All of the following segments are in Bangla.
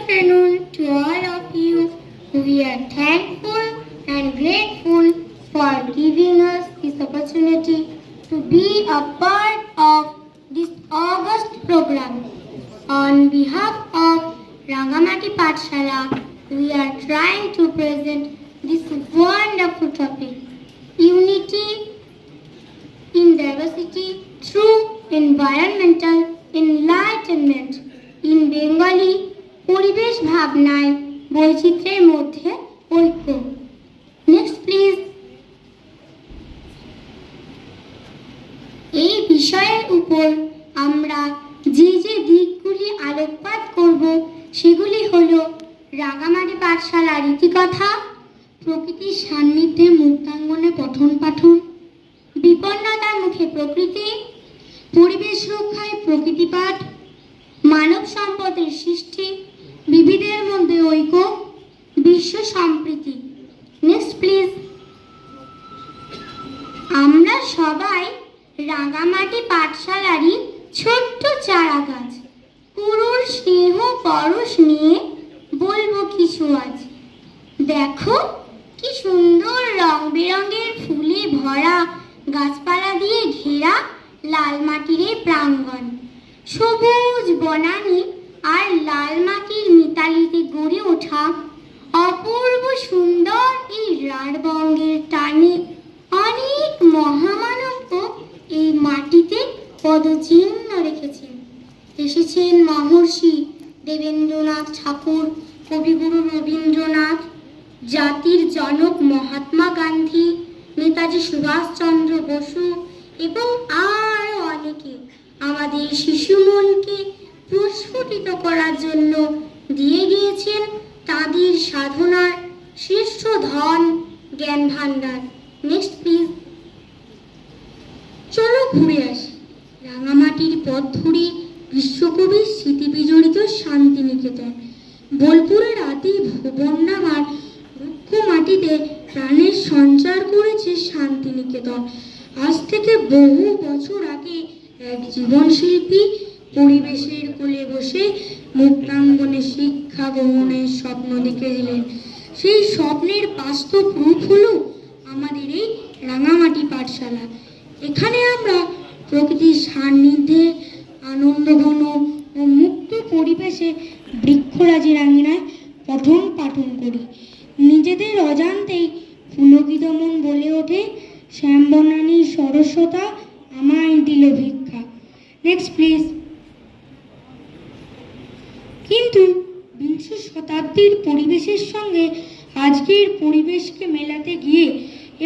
afternoon to all of you. We are thankful and grateful for giving us this opportunity to be a part of this August program. On behalf of Rangamati Pathshala, we are trying to present this wonderful topic, unity in diversity through environmental enlightenment. In Bengali, পরিবেশ ভাবনায় বৈচিত্র্যের মধ্যে ঐক্য। Next please. এই বিষয়ের উপর আমরা যে যে দিকগুলি আলোকপাত করব সেগুলি হলো রাঙামাটি পাঠশালার রীতিকথা, প্রকৃতির সান্নিধ্যে মুক্তাঙ্গনে পঠন পাঠন, বিপন্নতার মুখে প্রকৃতি, পরিবেশ রক্ষায় প্রকৃতি পাঠ, মানব সম্পদের সৃষ্টি, বিবিধের মধ্যে ঐক্য, বিশ্ব সম্প্রীতি। Next please. আমরা সবাই রাঙামাটি পাঠশালারই ছোট্ট চারা গাছ। পুরুর স্নেহ পরশ নিয়ে বলবো কিছু আজ। দেখো কি সুন্দর রং বেরঙের ফুলে ভরা, গাছপালা দিয়ে ঘেরা লাল মাটির এই প্রাঙ্গণ। সবুজ বনানী আর লাল মাটির মিতালিতে গড়ে ওঠা অপূর্ব সুন্দর এই রাঢ়বঙ্গের টানে অনেক মহামানব এই মাটিতে পদচিহ্ন রেখেছেন। এসেছেন মহর্ষি দেবেন্দ্রনাথ ঠাকুর, কবিগুরু রবীন্দ্রনাথ, জাতির জনক মহাত্মা গান্ধী, নেতাজি সুভাষচন্দ্র বসু এবং আরও অনেকে আমাদের শিশু মনকে প্রস্ফুটিত করার জন্য দিয়ে গিয়েছেন তাদের সাধনার শ্রেষ্ঠ ধন, জ্ঞান ভাণ্ডার। Next please. চলো ঘুরে আসি রাঙামাটির পথ ধরে বিশ্বকবির স্মৃতি বিজড়িত শান্তিনিকেতন। বোলপুরের আদি ভুবন নামার রুক্ষ মাটিতে প্রাণের সঞ্চার করেছে শান্তিনিকেতন। আজ থেকে বহু বছর আগে এক জীবনশিল্পী পরিবেশের কোলে বসে মুক্তাঙ্গনে শিক্ষা গ্রহণের স্বপ্ন দেখেছিলেন। সেই স্বপ্নের বাস্তব রূপ হলো আমাদের এই রাঙামাটি পাঠশালা। এখানে আমরা প্রকৃতির সান্নিধ্যে আনন্দঘন ও মুক্ত পরিবেশে বৃক্ষরাজি রাঙিনায় পঠন পাঠন করি। নিজেদের অজান্তেই পুলকিত মন বলে ওঠে, শ্যামবনানীর সরস্বতা আমায় দিল ভিক্ষা। Next please. কিন্তু বিংশ শতাব্দীর পরিবেশের সঙ্গে আজকের পরিবেশকে মেলাতে গিয়ে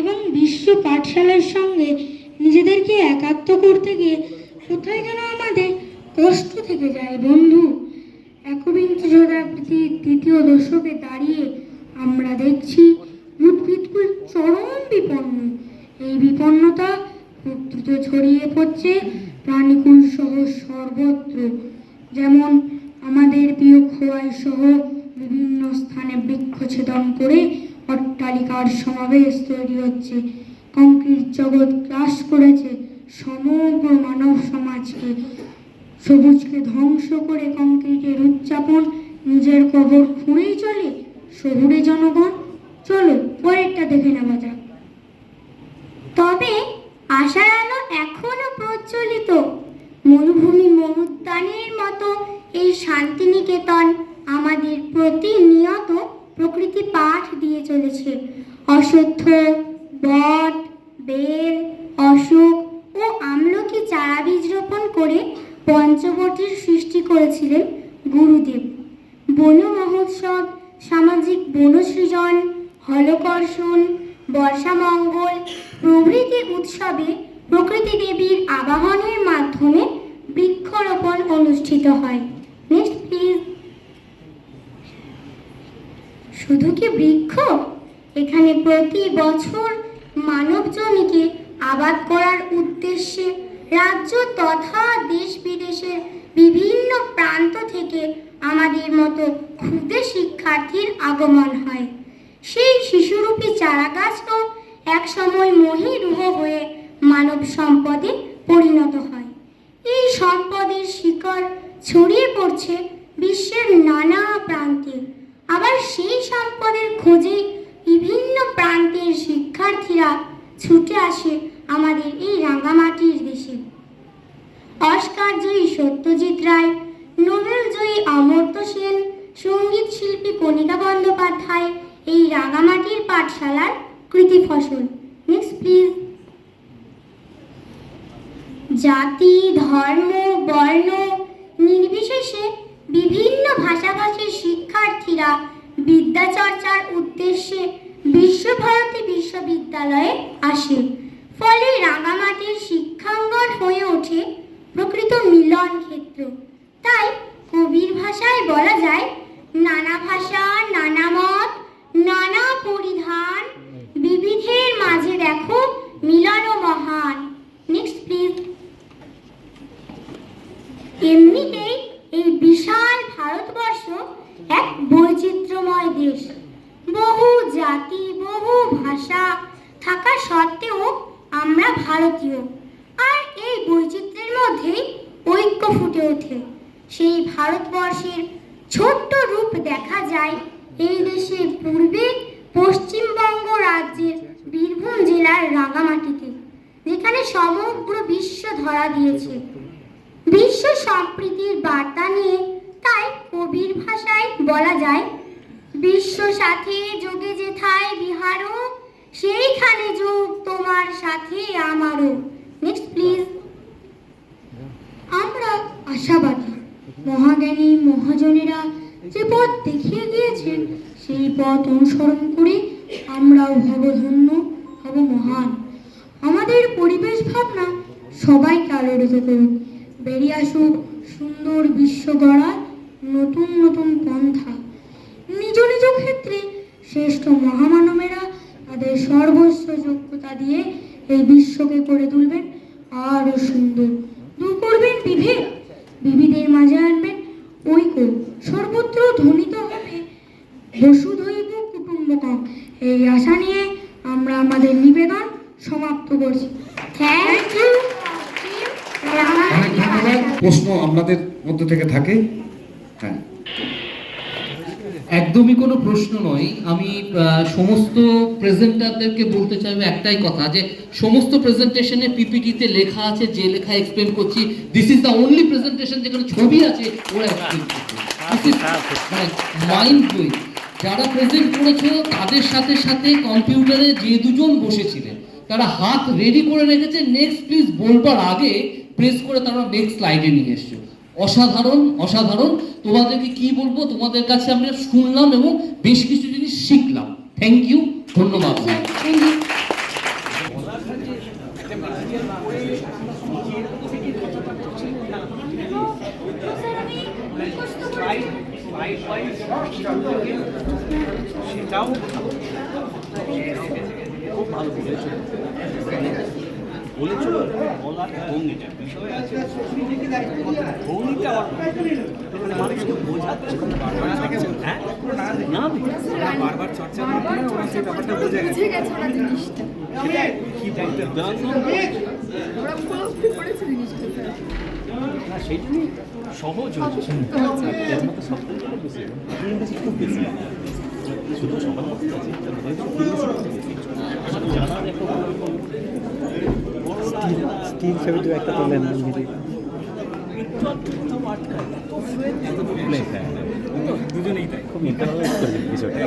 এবং বিশ্ব পাঠশালার সঙ্গে নিজেদেরকে একাত্ম করতে গিয়ে কোথায় যেন আমাদের কষ্ট থেকে যায় বন্ধু। একবিংশ শতাব্দীর দ্বিতীয় দশকে দাঁড়িয়ে আমরা দেখছি উদ্ভিদকুল চরম বিপন্ন। এই বিপন্নতা খুব দ্রুত ছড়িয়ে পড়ছে প্রাণীকুল সহ সর্বত্র। যেমন আমাদের প্রিয় খোয়াই সহ বিভিন্ন স্থানে বৃক্ষছেদন করে অট্টালিকার সমাবেশ তৈরি হচ্ছে। কংক্রিট জগৎ গ্রাস করেছে সমগ্র মানব সমাজকে। সবুজকে ধ্বংস করে কংক্রিটের উচ্চাপন, নিজের কবর খুঁড়েই চলে শহুরে জনগণ। চলো পরেরটা দেখে নেওয়া যাক। তবে আশার আলো এখনো প্রজ্বলিত। মরুভূমি মরুদ্যানের মতো এই শান্তিনিকেতন আমাদের প্রতিনিয়ত প্রকৃতি পাঠ দিয়ে চলেছে। অশ্বত্থ, বট, বেল, অশোক ও আমলকি চারা বীজ রোপণ করে পঞ্চবটির সৃষ্টি করেছিলেন গুরুদেব। বন মহোৎসব, সামাজিক বনসৃজন, হলকর্ষণ, বর্ষামঙ্গল প্রভৃতি উৎসবে প্রকৃতি দেবীর আবাহনের মাধ্যমে বৃক্ষরোপণ অনুষ্ঠিত হয়। Next please. শুধু কি বৃক্ষ? এখানে প্রতি বছর মানব জমিকে আবাদ করার উদ্দেশ্যে রাজ্য তথা দেশ বিদেশের বিভিন্ন প্রান্ত থেকে আমাদের মতো ক্ষুদে শিক্ষার্থীর আগমন হয়। সেই শিশুরূপী চারাগাছও একসময় মহীরুহ হয়ে মানব সম্পদে পরিণত হয়। এই সম্পদের শিকড় ছড়িয়ে পড়ছে বিশ্বের নানা প্রান্ত। থাকে। আবার সেই সম্পদের খোঁজে বিভিন্ন প্রান্তের শিক্ষার্থীরা ছুটে আসে আমাদের এই রাঙামাটির দেশে। অস্কার জয়ী সত্যজিৎ রায়, নোবেল জয়ী অমর্ত্য সেন, সঙ্গীত শিল্পী কণিকা বন্দ্যোপাধ্যায় এই রাঙামাটির পাঠশালার কৃতি ফসল। Next please. জাতি, ধর্ম, বর্ণ নির্বিশেষে বিভিন্ন ভাষাভাষীর শিক্ষার্থীরা বিদ্যাচর্চার উদ্দেশ্যে বিশ্বভারতী বিশ্ববিদ্যালয়ে আসে। ফলে রাঙামাটির শিক্ষাঙ্গন হয়ে ওঠে প্রকৃত মিলন ক্ষেত্র। তাই কবির ভাষায় বলা যায়, নানা ভাষা, নানা মত, নানা পরিধান, বিবিধের মাঝে দেখো মিলন মহান। Next please. এমনিতেই এই বিশাল ভারতবর্ষ এক বৈচিত্র্যময় দেশ। বহু জাতি, বহু ভাষা থাকা সত্ত্বেও আমরা ভারতীয়। আর এই বৈচিত্র্যের মধ্যেই ঐক্য ফুটে ওঠে। সেই ভারতবর্ষের ছোট্ট রূপ দেখা যায় এই দেশের পূর্বে পশ্চিমবঙ্গ রাজ্যের বীরভূম জেলার রাঙামাটিতে, যেখানে সমগ্র বিশ্ব ধরা দিয়েছে বিশ্ব সম্প্রীতির বার্তা নিয়ে। তাই কবির ভাষায় বলা যায়, বিশ্ব সাথে যোগে যেথায় বিহারও, সেইখানে যোগ তোমার সাথে আমারও। Next please. আমরা আশাবাদী মহাজ্ঞানী মহাজনেরা যে পথ দেখিয়ে গিয়েছেন, সেই পথ অনুসরণ করে আমরাও হব ধন্য, হব মহান। আমাদের পরিবেশ ভাবনা সবাইকে আলোড়িত করুক। বেরিয়ে আসুক সুন্দর বিশ্ব গড়ার নতুন নতুন পন্থা। নিজ নিজ ক্ষেত্রে শ্রেষ্ঠ মহামানবেরা তাদের সর্বস্ব যোগ্যতা দিয়ে এই বিশ্বকে করে তুলবেন আরও সুন্দর। দূর করবেন বিভেদ, বিবিধের মাঝে আনবেন ঐক্য। সর্বত্র ধ্বনিত হবে বসুধৈব কুটুম্বকম। এই আশা নিয়ে আমরা আমাদের নিবেদন সমাপ্ত করছি। Thank you. অনেক ধন্যবাদ। প্রশ্ন আপনাদের মধ্য থেকে থাকে? হ্যাঁ, একদমই কোনো প্রশ্ন নয়। আমি সমস্ত প্রেজেন্টারদেরকে বলতে চাইবো একটাই কথা, যে সমস্ত প্রেজেন্টেশনে পিপিটিতে লেখা আছে, যে লেখা এক্সপ্লেন করছি, this is the only presentation যেখানে ছবি আছে ওরা এক্সপ্লেন করছে। মানে মাইন্ড ব্লোয়িং। যারা প্রেজেন্ট করেছো তাদের সাথে সাথে কম্পিউটারে যে দুজন বসেছিলেন তারা হাত রেডি করে রেখেছে, নেক্সট প্লিজ বলবার আগে প্রেস করে তারা নেক্সট স্লাইডে নিয়ে এসছো। অসাধারণ, অসাধারণ। তোমাদেরকে কি বলবো, তোমাদের কাছে আমরা শুনলাম এবং বেশ কিছু জিনিস শিখলাম। থ্যাংক ইউ, ধন্যবাদ। সেটাও খুব ভালো বলেছো। বলার ভঙ্গিটা বিষয় আছে, ভঙ্গিটা মানে মানুষকে বোঝাচ্ছে। হ্যাঁ, বারবার চর্চা করতে ব্যাপারটা বোঝা গেছে কি বলতে না, সেই জন্যই সহজ হচ্ছে। এর মধ্যে সব থেকে বেশি খুব বেশি শুধু সবার মধ্যে আছে, জানার একটা স্টিল ছবিটা একটা তোলেন দুজনেই তাই, খুব ইন্টারনালাইজ করলেন বিষয়টা।